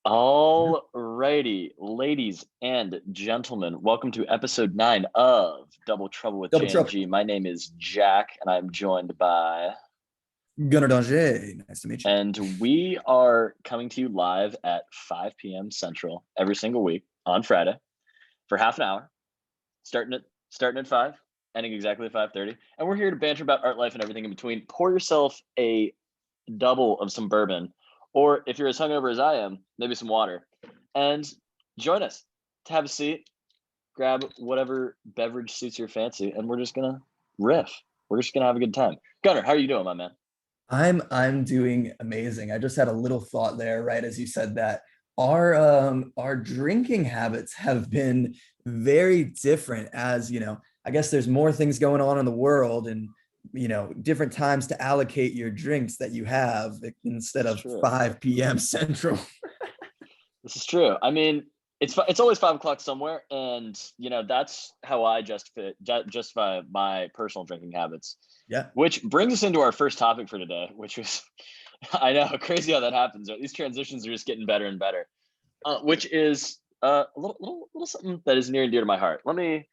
All righty, ladies and gentlemen, welcome to episode 9 of Double Trouble with Double trouble. JMG. My name is Jack, and I'm joined by, Gunnar Danger. Nice to meet you. and we are coming to you live at 5 p.m. Central every single week on Friday for half an hour, starting at 5, ending exactly at 5:30. And we're here to banter about art life and everything in between. Pour yourself a double of some bourbon, or if you're as hungover as I am, maybe some water, and join us to have a seat, grab whatever beverage suits your fancy, and we're just gonna riff. We're just gonna have a good time. Gunnar, how are you doing, my man? I'm doing amazing. I just had a little thought there, right as you said that. Our drinking habits have been very different as, I guess there's more things going on in the world and different times to allocate your drinks that you have instead It's of true. 5 p.m. Central. This is true. I mean, it's always 5 o'clock somewhere, and that's how I justify my personal drinking habits. Yeah. Which brings us into our first topic for today, which was, I know, crazy how that happens. Right? These transitions are just getting better and better. Which is a little something that is near and dear to my heart. Let me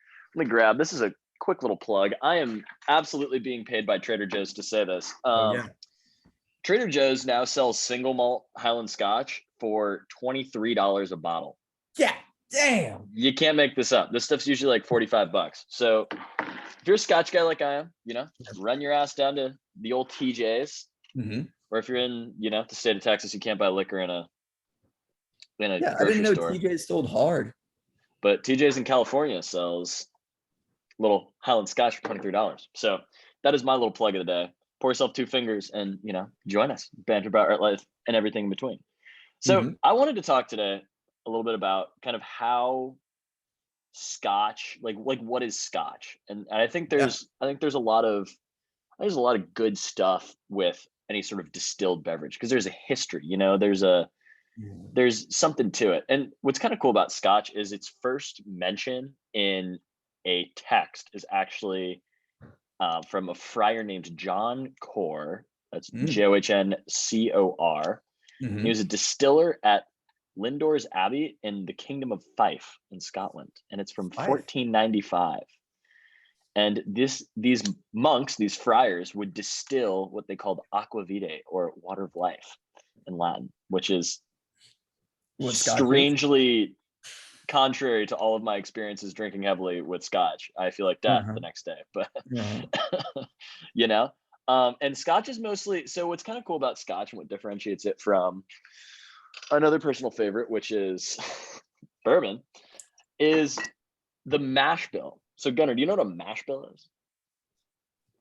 grab. This is a quick little plug. I am absolutely being paid by Trader Joe's to say this. Oh yeah. Trader Joe's now sells single malt Highland Scotch for $23 a bottle. Yeah. Damn. You can't make this up. This stuff's usually like $45. So if you're a Scotch guy like I am, run your ass down to the old TJ's. Mm-hmm. Or if you're in, the state of Texas, you can't buy liquor in a Yeah, I didn't grocery know store. TJ sold hard. But TJ's in California sells little Highland Scotch for $23. So that is my little plug of the day. Pour yourself 2 fingers and join us, banter about art life and everything in between. So Mm-hmm. I wanted to talk today a little bit about kind of how Scotch, like what is Scotch, and I think Yeah. there's a lot of good stuff with any sort of distilled beverage because there's a history. There's something to it. And what's kind of cool about Scotch is its first mention in a text is actually from a friar named John Core. That's Johncor. He Mm-hmm. was a distiller at Lindores Abbey in the Kingdom of Fife in Scotland, and it's from Five. 1495. And these monks, these friars, would distill what they called aqua vitae, or water of life in Latin, which is What Scotch is? strangely contrary to all of my experiences drinking heavily with Scotch. I feel like death Uh-huh. the next day, but Uh-huh. you know. And Scotch is mostly, so what's kind of cool about Scotch and what differentiates it from another personal favorite, which is bourbon, is the mash bill. So Gunnar, do you know what a mash bill is?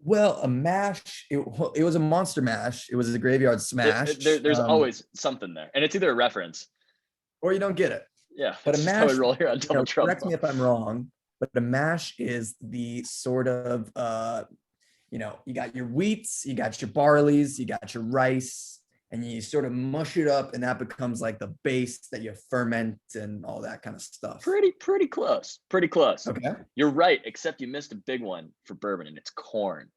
Well, a mash, it was a monster mash. It was a graveyard smash. There's always something there, and it's either a reference. Or you don't get it. Yeah, But a it's just how we mash, roll here on Double correct me Trouble. if I'm wrong, but a mash is the sort of you got your wheats, you got your barleys, you got your rice, and you sort of mush it up, and that becomes like the base that you ferment and all that kind of stuff. Pretty close. Pretty close. Okay. You're right, except you missed a big one for bourbon, and it's corn.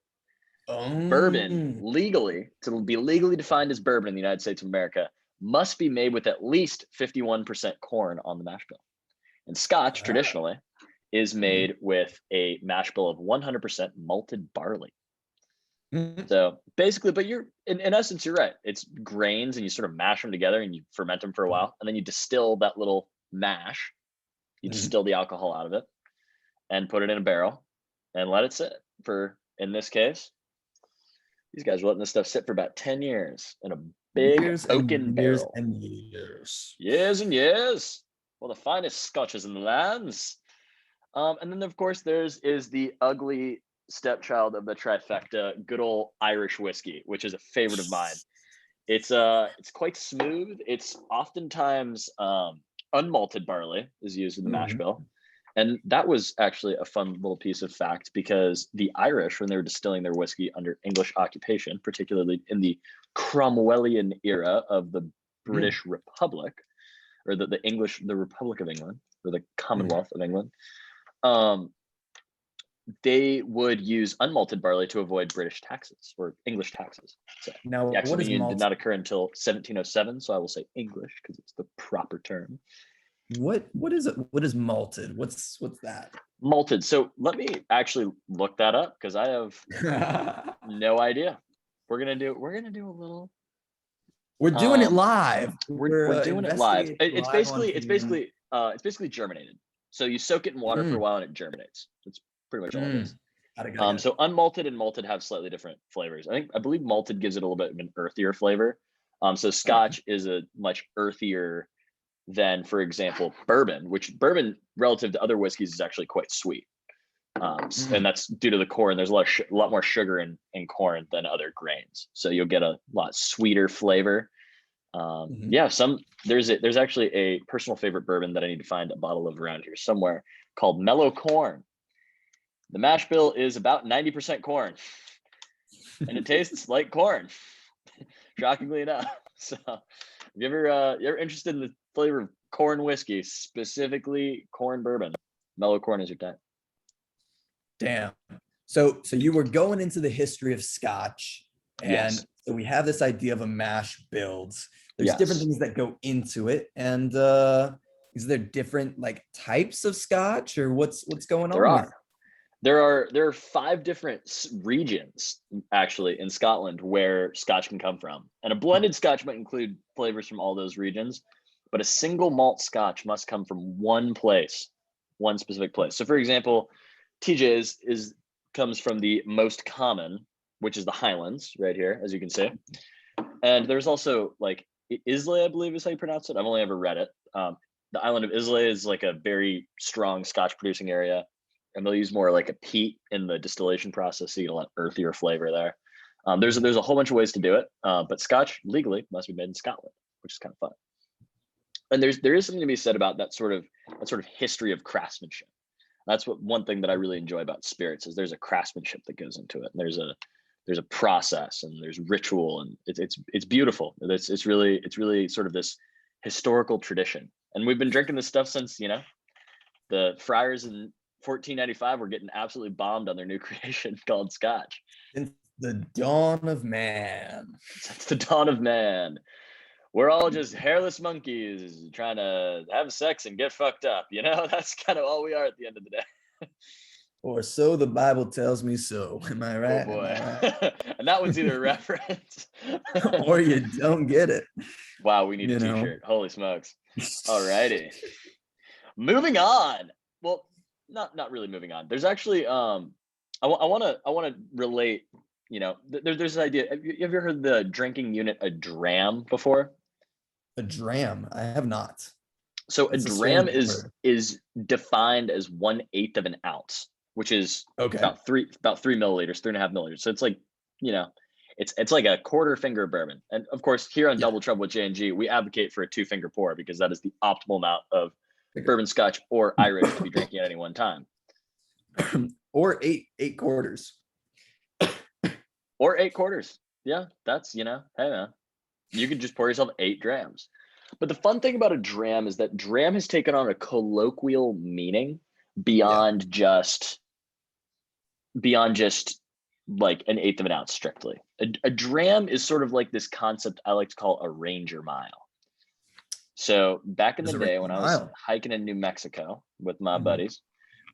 Bourbon, Um, to be legally defined as bourbon in the United States of America, must be made with at least 51% corn on the mash bill. And Scotch, traditionally, is made with a mash bill of 100% malted barley. So basically, but you're in essence, you're right. It's grains, and you sort of mash them together and you ferment them for a while, and then you distill that little mash. You distill the alcohol out of it and put it in a barrel and let it sit for, in this case, these guys are letting this stuff sit for about 10 years in a big years oaken and years barrel. and years. Years and years. Well, the finest scotches in the lands. And then, of course, is the ugly stepchild of the trifecta, good old Irish whiskey, which is a favorite of mine. It's quite smooth. It's oftentimes unmalted barley is used in the mash bill. And that was actually a fun little piece of fact, because the Irish, when they were distilling their whiskey under English occupation, particularly in the Cromwellian era of the British Republic, or the Republic of England, or the Commonwealth of England, they would use unmalted barley to avoid British taxes or English taxes. So Now, the Acts of what is Union did malted? not occur until 1707, so I will say English because it's the proper term. What is it? What is malted? What's that? Malted. So let me actually look that up because I have no idea. We're gonna do a little. We're doing it live. We're doing it live. Investigating live on camera. It's basically germinated. So you soak it in water for a while and it germinates. That's pretty much all it is. Got it. So unmalted and malted have slightly different flavors. I believe malted gives it a little bit of an earthier flavor. So Scotch is a much earthier than, for example, bourbon, which bourbon relative to other whiskeys is actually quite sweet. And that's due to the corn. There's a lot more sugar in corn than other grains. So you'll get a lot sweeter flavor. Yeah, there's actually a personal favorite bourbon that I need to find a bottle of around here somewhere called Mellow Corn. The mash bill is about 90% corn and it tastes like corn, shockingly enough. So you're interested in the flavor of corn whiskey, specifically corn bourbon, Mellow Corn is your type. Damn. So you were going into the history of Scotch, and Yes. so we have this idea of a mash builds. There's Yes. different things that go into it, and is there different like types of Scotch, or what's going There on? are. There are 5 different regions actually in Scotland where Scotch can come from. And a blended Scotch might include flavors from all those regions, but a single malt Scotch must come from one place, one specific place. So for example, TJ's comes from the most common, which is the Highlands right here, as you can see. And there's also like Islay, I believe is how you pronounce it. I've only ever read it. The island of Islay is like a very strong Scotch producing area. And they'll use more like a peat in the distillation process, so you get a lot earthier flavor there. There's a whole bunch of ways to do it, but Scotch legally must be made in Scotland, which is kind of fun. And there is something to be said about that sort of history of craftsmanship. That's one thing that I really enjoy about spirits is there's a craftsmanship that goes into it, and there's a process and there's ritual, and it's beautiful. It's really sort of this historical tradition, and we've been drinking this stuff since the friars in 1495 were getting absolutely bombed on their new creation called Scotch. Since the dawn of man. Since the dawn of man. We're all just hairless monkeys trying to have sex and get fucked up. That's kind of all we are at the end of the day. Or so the Bible tells me so. Am I right? Oh boy. Right? And that one's either a reference or you don't get it. Wow, we need a t-shirt. Holy smokes. All righty. Moving on. Well, not really moving on. There's actually I want to relate, there's this idea. Have you ever heard the drinking unit a dram before? A dram? I have not. So a dram is defined as 1/8 of an ounce, which is about 3 milliliters, 3.5 milliliters. So it's like, it's like a quarter finger of bourbon. And of course, here on Double Trouble with J&G, we advocate for a 2-finger pour because that is the optimal amount of bourbon, Scotch, or Irish to be drinking at any one time. Or eight quarters. Or 8 quarters. Yeah, that's, hey man, you could just pour yourself 8 drams. But the fun thing about a dram is that dram has taken on a colloquial meaning beyond just like 1/8 of an ounce strictly. A dram is sort of like this concept I like to call a ranger mile. So back in the day when I was hiking in New Mexico with my buddies,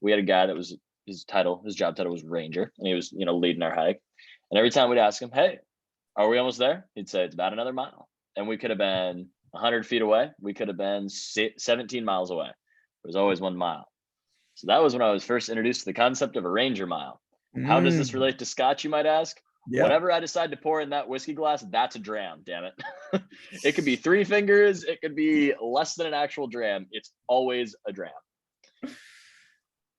we had a guy that was his job title was ranger, and he was leading our hike. And every time we'd ask him, "Hey, are we almost there?" He'd say, "It's about another mile." And we could have been 100 feet away. We could have been 17 miles away. It was always 1 mile. So that was when I was first introduced to the concept of a ranger mile. How does this relate to Scotch, you might ask? Yeah. Whatever I decide to pour in that whiskey glass, that's a dram, damn it. It could be 3 fingers. It could be less than an actual dram. It's always a dram.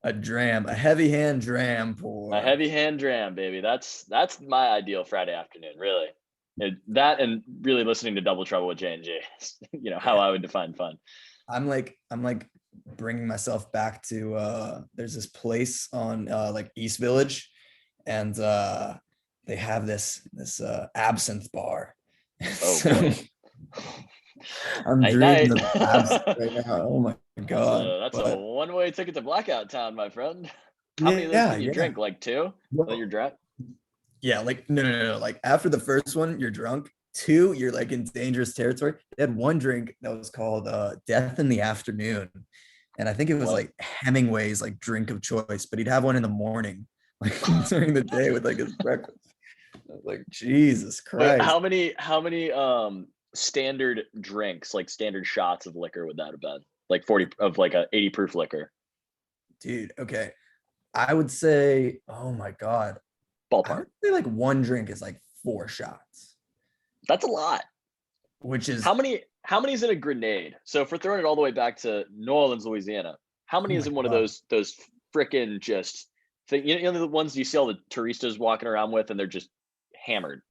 A dram, a heavy hand dram pour. A heavy hand dram, baby. That's my ideal Friday afternoon, really. That and really listening to Double Trouble with J&J, how I would define fun. I'm like bringing myself back to there's this place on like East Village, and they have this absinthe bar. Oh boy. I'm dreaming of absinthe right now. Oh my god. That's a one-way ticket to Blackout Town, my friend. How many of those Yeah, can you yeah. drink? Like two? Then you're Well, drunk? yeah, like no. Like after the first one, you're drunk. Two, you're like in dangerous territory. They had one drink that was called Death in the Afternoon. And I think it was What? like Hemingway's like drink of choice, but he'd have one in the morning, like during the day with like his breakfast. I was like, Jesus But Christ. how many standard drinks, like standard shots of liquor would that have been? Like 40 of like a 80 proof liquor. Dude, okay. I would say, oh my God. I Ballpark. would say like one drink is like 4 shots, That's a lot. which is, How many is in a grenade? So if we're throwing it all the way back to New Orleans, Louisiana, how oh many is my in one of God. those frickin' just thing, you know the ones you see all the touristas walking around with and they're just hammered.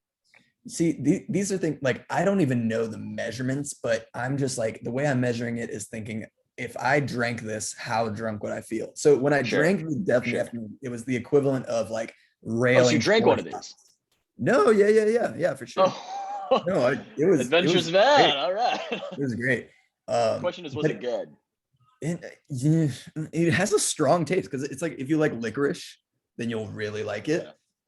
See, these are things like I don't even know the measurements, but I'm just like the way I'm measuring it is thinking if I drank this, how drunk would I feel? So when I Sure. drank the Death in the Sure. Afternoon, it was the equivalent of like Oh, so you railing drank one of 4 shots. these. No, yeah, for sure. Oh, No, it was adventurous great. man. All right. It was great. Question is, was But it good? yeah, it has a strong taste because it's like if you like licorice, then you'll really like Yeah. it.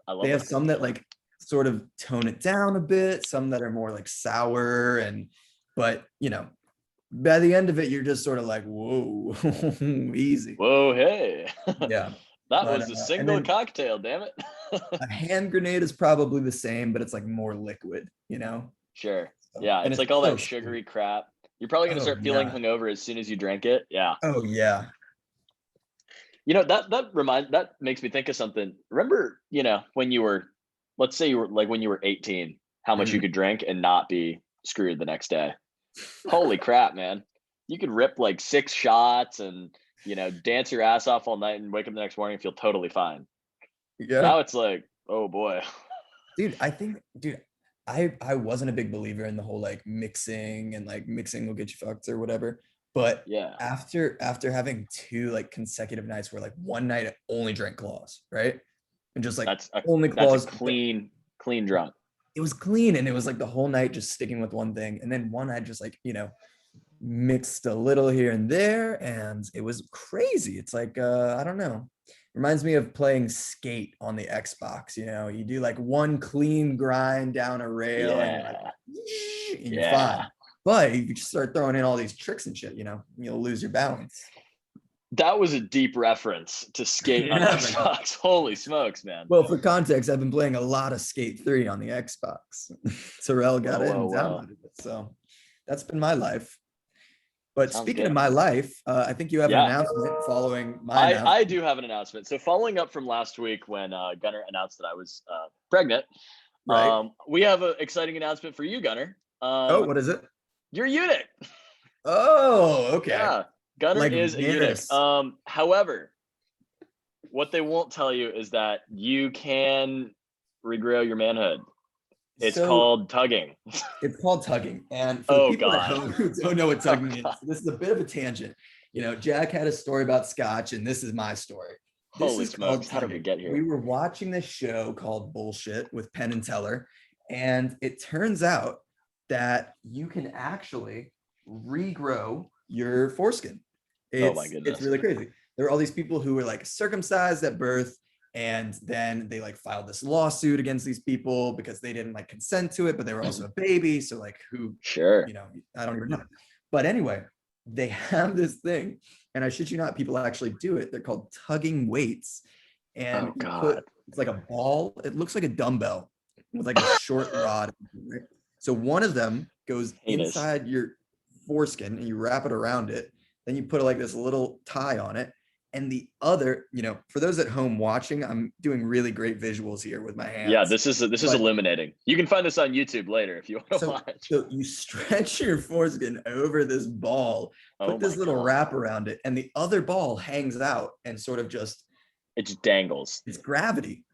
I They love have liquor. some that like sort of tone it down a bit, some that are more like sour but by the end of it, you're just sort of like, whoa, easy. Whoa, hey. Yeah. That But was a and single then cocktail, damn it. a hand grenade is probably the same, but it's like more liquid. Sure. So, Yeah, and it's it's like all so that sweet. sugary crap. You're probably gonna Oh start feeling yeah. hungover as soon as you drank it. Yeah. Oh yeah. That makes me think of something. Remember, when you were, let's say you were like when you were 18, how much you Mhm. could drink and not be screwed the next day. Holy crap, man. You could rip like 6 shots and dance your ass off all night and wake up the next morning and feel totally fine. Yeah. Now it's like, oh boy. Dude, I wasn't a big believer in the whole like mixing and like mixing will get you fucked or whatever. But Yeah. after having 2 like consecutive nights where like one night I only drank claws, right? And just like That's a only that's a claws, but clean drunk. it was clean and it was like the whole night just sticking with one thing. And then one I just like, mixed a little here and there and it was crazy. It's like I don't know. Reminds me of playing skate on the Xbox. You do like one clean grind down a rail and you're like, Yeah. and you're Yeah. fine. But if you just start throwing in all these tricks and shit, you'll lose your balance. That was a deep reference to skate on Yeah, man. Xbox. Holy smokes, man. Well, for context, I've been playing a lot of Skate 3 on the Xbox. Terrell got it and Whoa. downloaded it. So that's been my life. But Sounds speaking good. of my life, I think you have an Yeah. announcement following my announcement. I do have an announcement. So following up from last week when Gunnar announced that I was pregnant, Right. we have an exciting announcement for you, Gunnar. Oh, what is it? You're a eunuch. Oh, okay. Yeah, Gunnar Like is a eunuch. Varys. However, what they won't tell you is that you can regrow your manhood. It's So called tugging. it's called tugging. And for the Oh people at God. home who don't know what Oh tugging is, God. this is a bit of a tangent. Jack had a story about Scotch, and this is my story. This Holy is called smokes! How did we tugging. get here? We were watching this show called Bullshit with Penn and Teller, and it turns out that you can actually regrow your foreskin. Oh my It's goodness. really crazy. There are all these people who were like circumcised at birth, and then they like filed this lawsuit against these people because they didn't like consent to it, but they were also a baby. So like who, Sure. I don't even know. But anyway, they have this thing, and I shit you not, people actually do it. They're called tugging weights. And Oh God. it's like a ball, it looks like a dumbbell with like a short rod. Right? So one of them goes Heinous. inside your foreskin and you wrap it around it. Then you put like this little tie on it. And the other, for those at home watching, I'm doing really great visuals here with my hands. Yeah, this is illuminating. You can find this on YouTube later if you want to watch. So you stretch your foreskin over this ball, put this little wrap around it, and the other ball hangs out and sort of just it just dangles. It's gravity.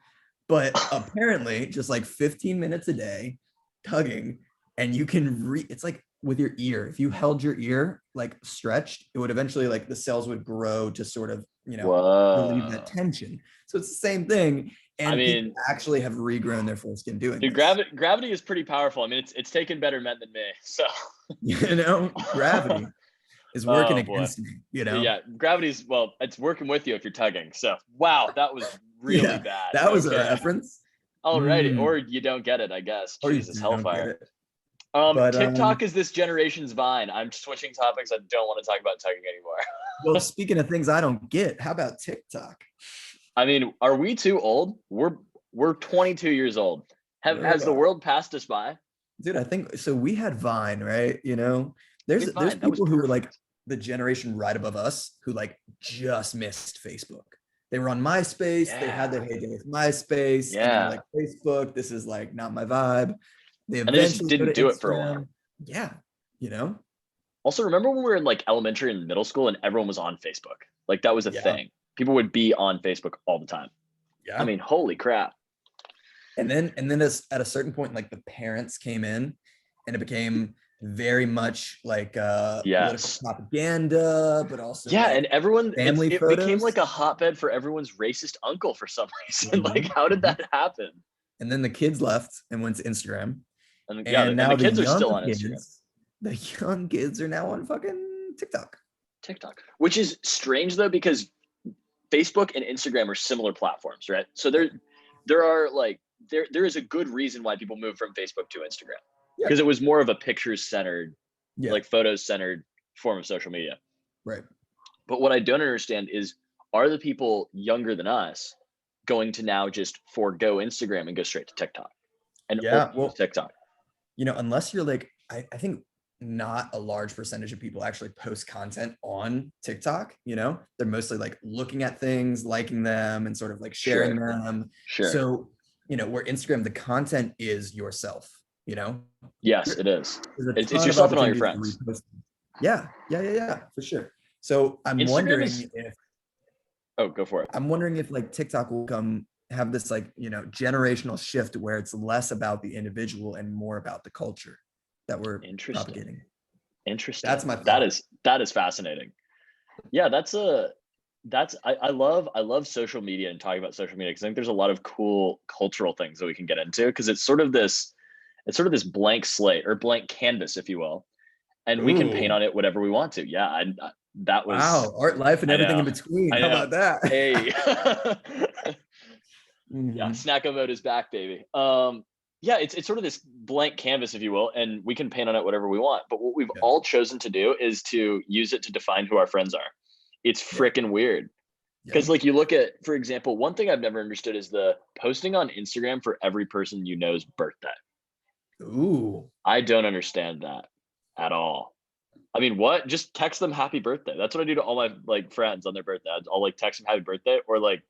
But apparently, just like 15 minutes a day, tugging, and you can it's like with your ear. If you held your ear like stretched, it would eventually like the cells would grow to sort of, relieve that tension. So it's the same thing. And people actually have regrown their foreskin doing dude, this. Gravity is pretty powerful. I mean, it's taken better men than me. So gravity. is working Oh boy. against me, you know? Yeah, gravity's, well, it's working with you if you're tugging. So wow, that was really Yeah, bad. that was a Okay. reference. Alrighty. Mm, Or you don't get it, I guess. or you Jesus, don't get hellfire. it. But TikTok is this generation's Vine. I'm switching topics. I don't want to talk about tugging anymore. well, speaking of things I don't get, how about TikTok? I mean, are we too old? We're 22 years old. Has the world passed us by? Dude, I think so. We had Vine, right? You know, We there's had Vine. That was people who were like perfect. the generation right above us who like just missed Facebook. They were on MySpace, they had Yeah. their heyday with MySpace, and they're Yeah. like, Facebook, this is like not my vibe. They And they just eventually go to didn't do it for a while. Instagram. Yeah, you know? Also, remember when we were in like elementary and middle school and everyone was on Facebook? Like that was a Yeah, thing. People would be on Facebook all the time. I yeah. mean, holy crap. And then at a certain point, like the parents came in and it became very much like political Yes. propaganda, but also Yeah, and like everyone family it became photos. like a hotbed for everyone's racist uncle for some reason. Like, Mhm, how did mhm. that happen? And then the kids left and went to Instagram. And yeah, And and now the kids are still on Instagram, the young kids are now on fucking TikTok. TikTok, which is strange though because Facebook and Instagram are similar platforms, right? So there are like there is a good reason why people moved from Facebook to Instagram Yeah. because it was more of a pictures centered, Yeah. like photos centered form of social media. Right. But what I don't understand is, are the people younger than us going to now just forego Instagram and go straight to TikTok and only Yeah. use Well, TikTok? unless you're like, I think not a large percentage of people actually post content on TikTok, they're mostly like looking at things, liking them, and sort of like sharing Sure, them. sure. So, where Instagram, the content is yourself, Yes, it is. there's a It's ton of yourself and all your opportunities to friends. repost. Yeah, for sure. So Instagram is. Oh, go for it. I'm wondering if like TikTok will come have this like, generational shift where it's less about the individual and more about the culture that we're Interesting. propagating. Interesting. That's my thought. That is fascinating. Yeah, I love social media and talking about social media because I think there's a lot of cool cultural things that we can get into because it's sort of this blank slate or blank canvas, if you will, and we can paint Ooh, on it whatever we want to. Yeah, that was. wow. Art, life, and I everything know. in between. I How know. about that? Hey. Yeah, Mhm. snacko mode is back, baby. Yeah, it's sort of this blank canvas, if you will, and we can paint on it whatever we want. But what we've Yeah, all chosen to do is to use it to define who our friends are. It's yeah, freaking weird. yeah. Because like you look at, for example, one thing I've never understood is the posting on Instagram for every person you know's birthday. Ooh, I don't understand that at all. I mean, what? Just text them happy birthday. That's what I do to all my like friends on their birthday. I'll like text them happy birthday, or like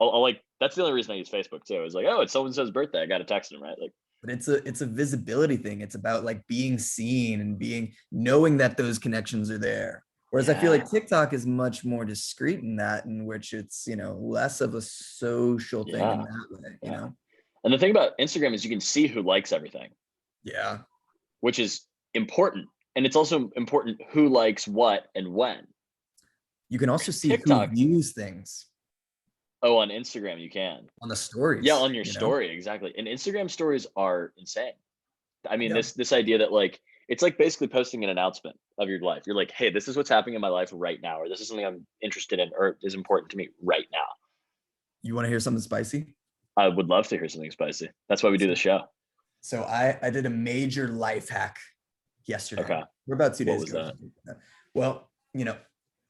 I'll like that's the only reason I use Facebook too. Is like, oh, it's so and so's birthday. I gotta text them, right? Like, but it's a visibility thing. It's about like being seen and knowing that those connections are there. Whereas I feel yeah, like TikTok is much more discreet in that, in which it's, less of a social thing in yeah, that way, yeah. And the thing about Instagram is you can see who likes everything, Yeah. which is important. And it's also important who likes what and when. You can also see who TikTok, views things oh, on Instagram you can. on the Yeah, stories, on your story, exactly. And Instagram stories are insane. I mean, Yeah. this idea that like it's like basically posting an announcement of your life. You're like, hey, this is what's happening in my life right now, or this is something I'm interested in or is important to me right now. You want to hear something spicy? I would love to hear something spicy. That's why we do the show. So I did a major life hack yesterday. Okay. We're about 2 What days was ago. that? Well,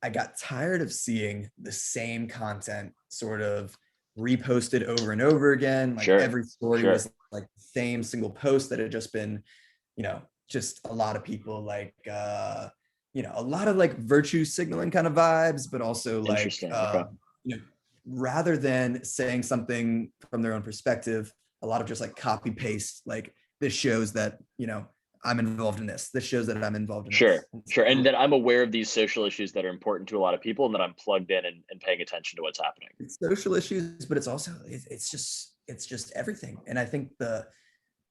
I got tired of seeing the same content sort of reposted over and over again. Like Sure. every story Sure. was like the same single post that had just been, just a lot of people like, a lot of like virtue signaling kind of vibes, but also like, Interesting. Okay. rather than saying something from their own perspective, a lot of just like copy paste, like this shows that, I'm involved in this. This shows that I'm involved in Sure. this. Sure. And that I'm aware of these social issues that are important to a lot of people and that I'm plugged in and paying attention to what's happening. It's social issues, but it's also it's just everything. And I think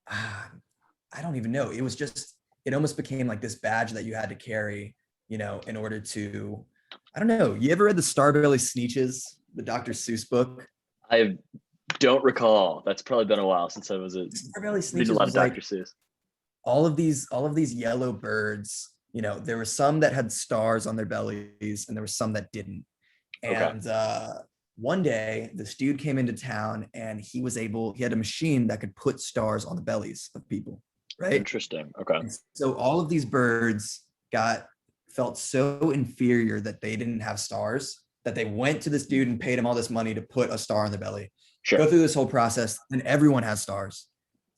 I don't even know. It almost became like this badge that you had to carry, in order to, I don't know. You ever read the Starbelly Sneetches, the Dr. Seuss book? I don't recall. That's probably been a while since I was Starbelly reading a Sneetches lot of was like Dr. Seuss. all of these yellow birds there were some that had stars on their bellies and there were some that didn't. Okay. And one day this dude came into town and he had a machine that could put stars on the bellies of people, right? Interesting. Okay. And so all of these birds felt so inferior that they didn't have stars, that they went to this dude and paid him all this money to put a star on their belly. Sure. Go through this whole process, and everyone has stars.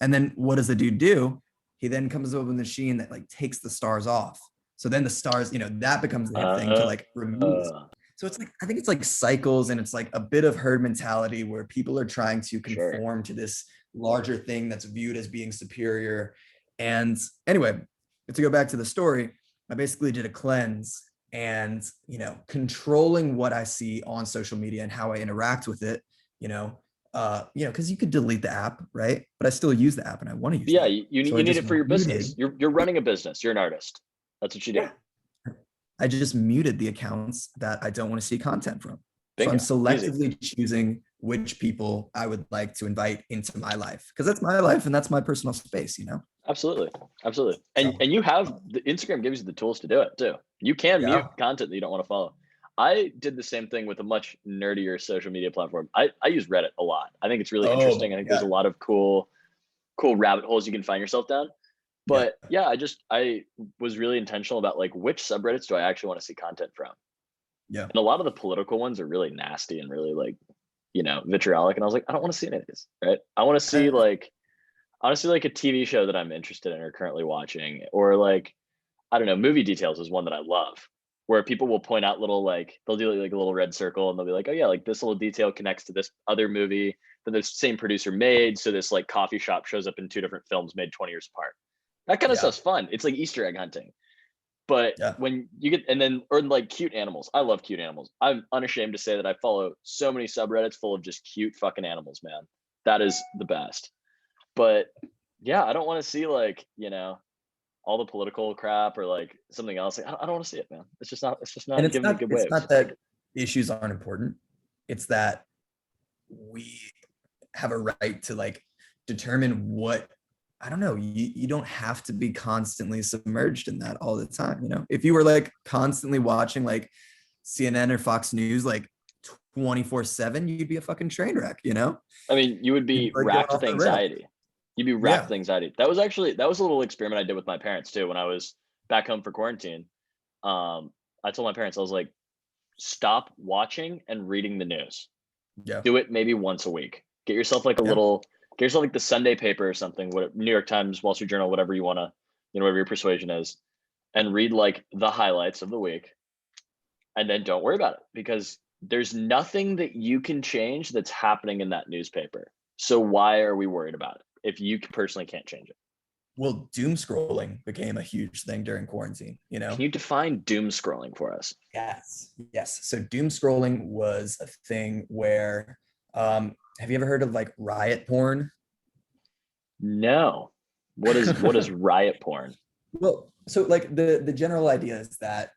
And then what does the dude do? He then comes up with a machine that like takes the stars off. So then the stars, that becomes their thing to like remove. So it's like, I think it's like cycles, and it's like a bit of herd mentality where people are trying to conform to this larger thing that's viewed as being superior. And anyway, to go back to the story, I basically did a cleanse, and controlling what I see on social media and how I interact with it, because you could delete the app, right? But I still use the app and I want to use it. Yeah, you need it for your business. You're running a business. You're an artist. That's what you do. Yeah. I just muted the accounts that I don't want to see content from. Bingo. So I'm selectively choosing which people I would like to invite into my life, because that's my life and that's my personal space, Absolutely. And you have the Instagram gives you the tools to do it too. You can mute content that you don't want to follow. I did the same thing with a much nerdier social media platform. I use Reddit a lot. I think it's really interesting. I think there's a lot of cool rabbit holes you can find yourself down. But I was really intentional about like, which subreddits do I actually want to see content from? Yeah. And a lot of the political ones are really nasty and really like, vitriolic. And I was like, I don't want to see any of these, right? I want to see like a TV show that I'm interested in or currently watching, or like, I don't know, movie details is one that I love, where people will point out little, like, they'll do like a little red circle and they'll be like, oh yeah, like this little detail connects to this other movie that the same producer made. So this like coffee shop shows up in two different films made 20 years apart. That kind of stuff's fun. It's like Easter egg hunting. But when you get, or like cute animals. I love cute animals. I'm unashamed to say that I follow so many subreddits full of just cute fucking animals, man. That is the best. But yeah, I don't want to see like, all the political crap or like something else. Like, I don't want to see it, man. It's just not giving me good waves. It's not that issues aren't important. It's that we have a right to like determine what, I don't know, you don't have to be constantly submerged in that all the time. If you were like constantly watching like CNN or Fox News like 24/7, you'd be a fucking train wreck, I mean, you would be racked with anxiety. You'd be racked with anxiety. That was a little experiment I did with my parents too. When I was back home for quarantine, I told my parents, I was like, stop watching and reading the news. Yeah. Do it maybe once a week. Get yourself like get yourself like the Sunday paper or something, New York Times, Wall Street Journal, whatever you want to, whatever your persuasion is, and read like the highlights of the week. And then don't worry about it, because there's nothing that you can change that's happening in that newspaper. So why are we worried about it if you personally can't change it? Well, doom scrolling became a huge thing during quarantine, Can you define doom scrolling for us? Yes. So doom scrolling was a thing where, have you ever heard of like riot porn? No. What is riot porn? Well, so like the general idea is that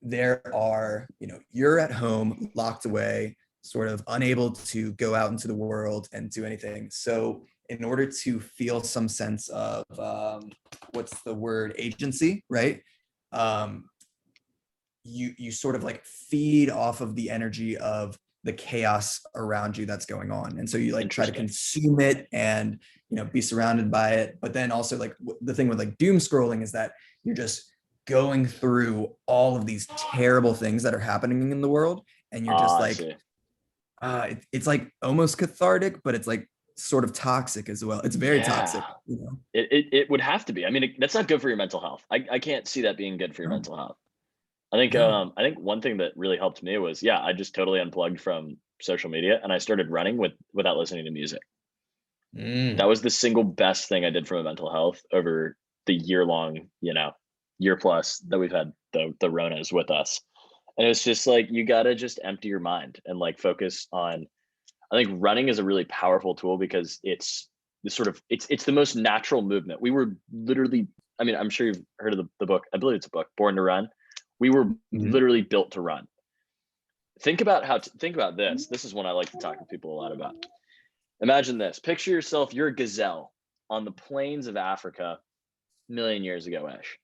there are, you're at home locked away, sort of unable to go out into the world and do anything. So in order to feel some sense of what's the word, agency, right? You sort of like feed off of the energy of the chaos around you that's going on. And so you like try to consume it and, be surrounded by it. But then also like the thing with like doom scrolling is that you're just going through all of these terrible things that are happening in the world. And you're just like, it's like almost cathartic, but it's like sort of toxic as well. It's very toxic. It would have to be. I mean, that's not good for your mental health. I can't see that being good for your mental health. I think one thing that really helped me was, I just totally unplugged from social media and I started running without listening to music. That was the single best thing I did for my mental health over the year plus that we've had the Ronas with us. And it was just like, you gotta just empty your mind and like focus on, I think running is a really powerful tool because it's the most natural movement. We were literally, I mean, I'm sure you've heard of the book. I believe it's a book, Born to Run. We were literally built to run. Think about this. This is one I like to talk to people a lot about. Imagine this. Picture yourself, you're a gazelle on the plains of Africa a million years ago-ish.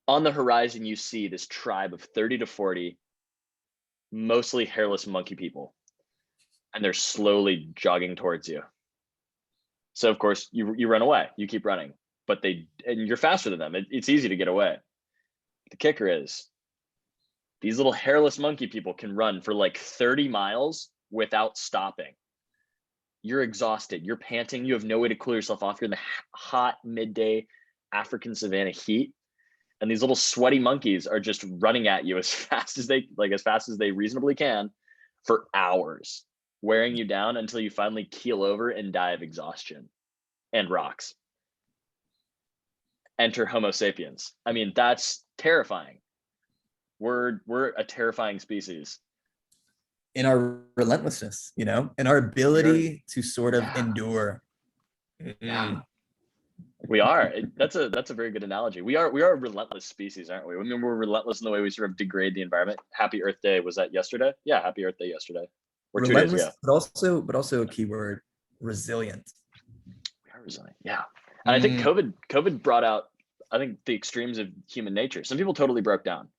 On the horizon, you see this tribe of 30 to 40, mostly hairless monkey people, and they're slowly jogging towards you. So of course you run away, you keep running, but and you're faster than them. It's easy to get away. The kicker is these little hairless monkey people can run for like 30 miles without stopping. You're exhausted, you're panting, you have no way to cool yourself off. You're in the hot midday African savanna heat, and these little sweaty monkeys are just running at you as fast as they reasonably can for hours, wearing you down until you finally keel over and die of exhaustion and rocks. Enter Homo sapiens. I mean, that's terrifying. We're a terrifying species. In our relentlessness, you know, and our ability to sort of endure. Yeah. We are. That's a very good analogy. We are a relentless species, aren't we? I mean, we're relentless in the way we sort of degrade the environment. Happy Earth Day, was that yesterday? Yeah, Happy Earth Day yesterday. Or 2 days ago. But also a keyword, resilient. We are resilient. Yeah. And I think COVID brought out, I think, the extremes of human nature. Some people totally broke down.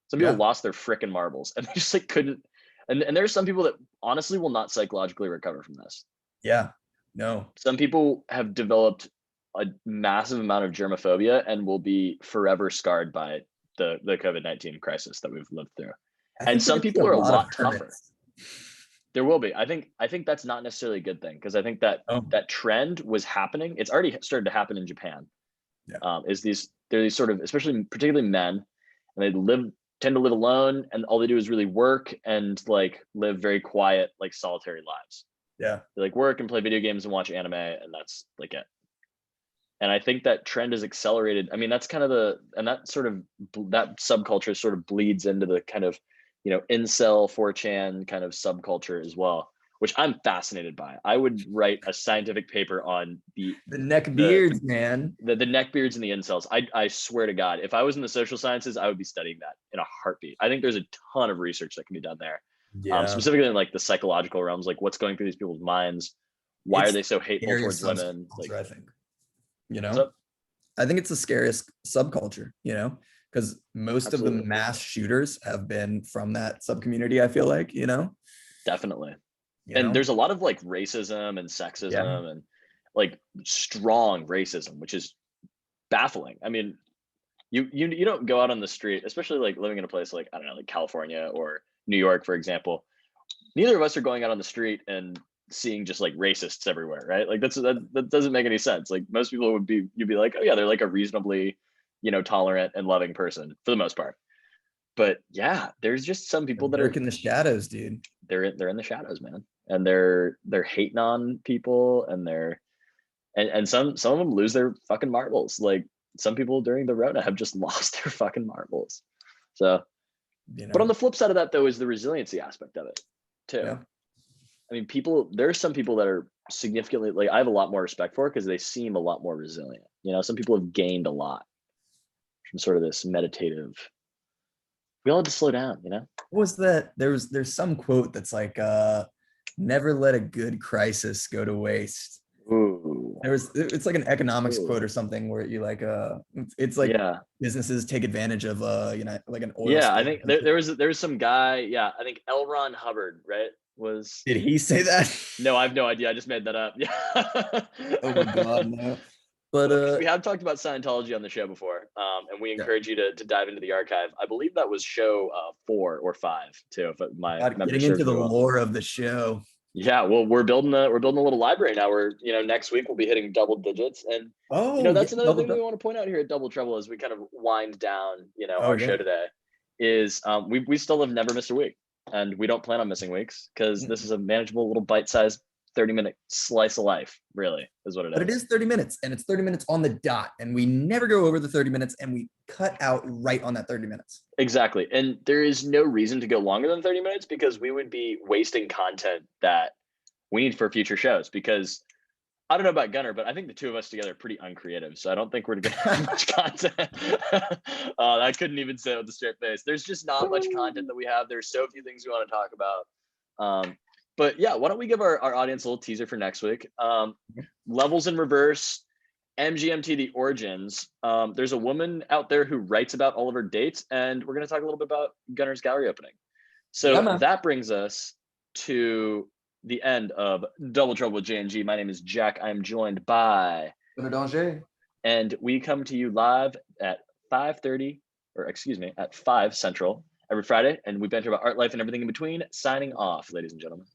Some people lost their frickin' marbles, and they just like couldn't. And there's some people that honestly will not psychologically recover from this. Yeah. No. Some people have developed a massive amount of germaphobia and will be forever scarred by the COVID-19 crisis that we've lived through. And some people are a lot tougher. There will be. I think that's not necessarily a good thing, because I think that that trend was happening. It's already started to happen in Japan. Yeah. They're these sort of, especially particularly men, and they tend to live alone, and all they do is really work and like live very quiet, like solitary lives. Yeah. They like work and play video games and watch anime, and that's like it. And I think that trend is accelerated. I mean, that's kind of that subculture sort of bleeds into the kind of, you know, incel 4chan kind of subculture as well, which I'm fascinated by. I would write a scientific paper on the neckbeards, man. The neckbeards and the incels. I swear to God, if I was in the social sciences, I would be studying that in a heartbeat. I think there's a ton of research that can be done there. Yeah. Specifically in like the psychological realms, like what's going through these people's minds. Why are they so hateful towards women? Like, I think, you know, I think it's the scariest subculture, you know, because most of the mass shooters have been from that sub community, I feel like, you know. Definitely. And there's a lot of like racism and sexism and like strong racism, which is baffling. I mean, you don't go out on the street, especially like living in a place like, I don't know, like California or New York, for example. Neither of us are going out on the street and seeing just like racists everywhere, right? Like that doesn't make any sense. Like most people you'd be like, oh yeah, they're like a reasonably, you know, tolerant and loving person for the most part. But yeah, there's just some people that are in the shadows, dude. They're in the shadows, man. And they're hating on people, and some of them lose their fucking marbles. Like some people during the Rona have just lost their fucking marbles. So, you know. But on the flip side of that though is the resiliency aspect of it too. Yeah. I mean, there are some people that are significantly, like, I have a lot more respect for because they seem a lot more resilient. You know, some people have gained a lot from sort of this meditative. We all had to slow down, you know? What was that? There's some quote that's like, never let a good crisis go to waste. Ooh. It's like an economics quote or something where you like, it's like businesses take advantage of, you know, like an oil. Yeah, I think there was some guy. Yeah, I think L. Ron Hubbard, right? Did he say that? No, I have no idea. I just made that up. Yeah. Oh my God, no. But we have talked about Scientology on the show before, and we encourage you to dive into the archive. I believe that was show 4 or 5 too. If getting into the lore of the show. Yeah, well, we're building a little library now. We're, you know, next week we'll be hitting double digits, and you know that's another thing we want to point out here at Double Trouble as we kind of wind down, you know, our show today is we still have never missed a week, and we don't plan on missing weeks because this is a manageable little bite-sized 30-minute slice of life, really, is what it is. But it is 30 minutes, and it's 30 minutes on the dot, and we never go over the 30 minutes, and we cut out right on that 30 minutes. Exactly. And there is no reason to go longer than 30 minutes because we would be wasting content that we need for future shows. Because I don't know about Gunnar, but I think the two of us together are pretty uncreative. So I don't think we're going to have much content. I couldn't even say it with a straight face. There's just not much content that we have. There's so few things we want to talk about. But yeah, why don't we give our audience a little teaser for next week? Levels in reverse MGMT, the origins. There's a woman out there who writes about all of her dates, and we're going to talk a little bit about Gunner's gallery opening. So Yeah, man. that brings us to the end of Double Trouble with J&G. My name is Jack. I am joined by, Gunnar Danger. and we come to you live at 5:30, or excuse me, at 5 Central every Friday, and we banter about art, life, and everything in between. Signing off, ladies and gentlemen.